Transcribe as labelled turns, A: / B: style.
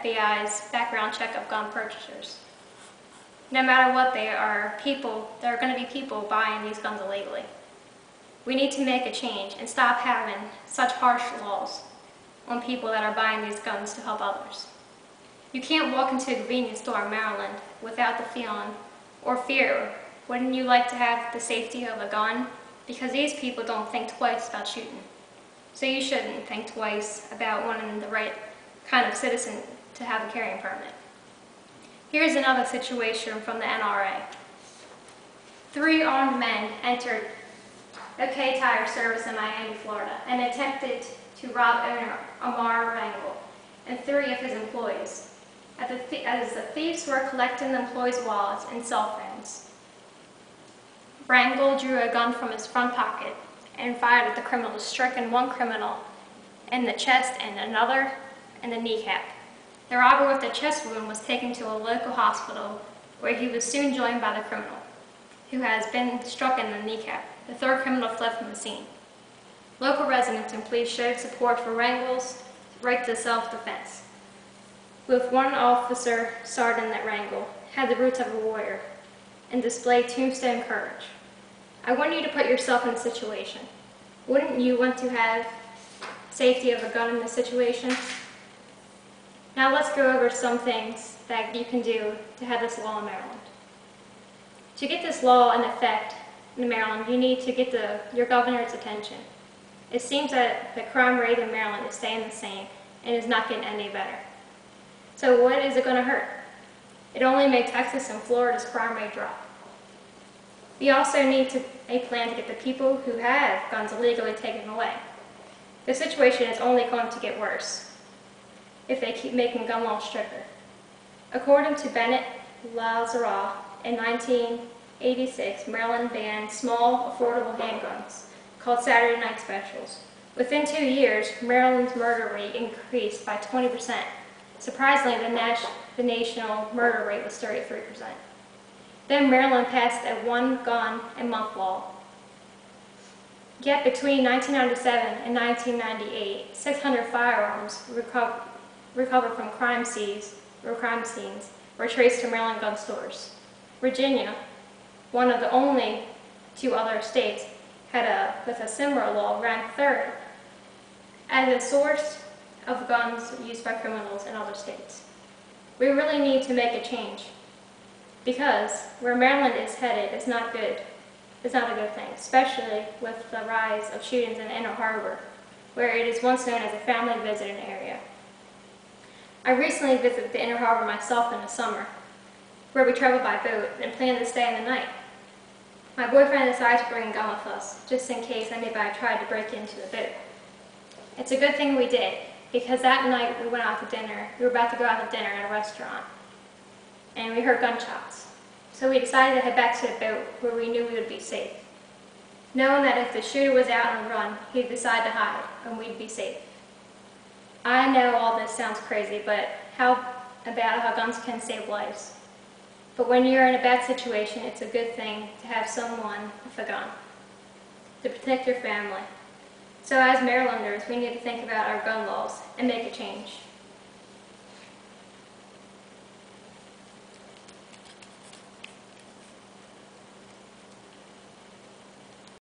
A: FBI's background check of gun purchasers. No matter what they are, there are going to be people buying these guns illegally. We need to make a change and stop having such harsh laws on people that are buying these guns to help others. You can't walk into a convenience store in Maryland without the feeling or fear. Wouldn't you like to have the safety of a gun? Because these people don't think twice about shooting. So you shouldn't think twice about wanting the right kind of citizen to have a carrying permit. Here's another situation from the NRA. 3 armed men entered OK Tire Service in Miami, Florida, and attempted to rob owner Amar Rangel and 3 of his employees. As the thieves were collecting the employees' wallets and cell phones, Rangel drew a gun from his front pocket and fired at the criminals, striking one criminal in the chest and another in the kneecap. The robber with the chest wound was taken to a local hospital where he was soon joined by the criminal, who has been struck in the kneecap. The 3rd criminal fled from the scene. Local residents and police showed support for Rangel's right to self-defense, with one officer, Sergeant Rangel, had the roots of a warrior and displayed tombstone courage. I want you to put yourself in a situation. Wouldn't you want to have safety of a gun in this situation? Now let's go over some things that you can do to have this law in Maryland. To get this law in effect in Maryland, you need to get your governor's attention. It seems that the crime rate in Maryland is staying the same and is not getting any better. So what is it going to hurt? It only made Texas and Florida's crime rate drop. We also need a plan to get the people who have guns illegally taken away. The situation is only going to get worse if they keep making gun laws stricter. According to Bennett Lazara, in 1986, Maryland banned small, affordable handguns called Saturday Night Specials. Within 2 years, Maryland's murder rate increased by 20%. Surprisingly, the national murder rate was 33%. Then Maryland passed a 1 gun a month law. Yet between 1997 and 1998, 600 firearms recovered from crime scenes were traced to Maryland gun stores. Virginia, one of the only 2 other states with a similar law, ranked 3rd as a source of guns used by criminals in other states. We really need to make a change, because where Maryland is headed is not good. It's not a good thing, especially with the rise of shootings in Inner Harbor, where it is once known as a family visiting area. I recently visited the Inner Harbor myself in the summer, where we traveled by boat and planned to stay in the night. My boyfriend decided to bring a gun with us, just in case anybody tried to break into the boat. It's a good thing we did, because that night we went out to dinner. We were about to go out to dinner at a restaurant, and we heard gunshots. So we decided to head back to the boat where we knew we would be safe, knowing that if the shooter was out on the run, he'd decide to hide, and we'd be safe. I know all this sounds crazy, but how guns can save lives. But when you're in a bad situation, it's a good thing to have someone with a gun to protect your family. So as Marylanders, we need to think about our gun laws and make a change.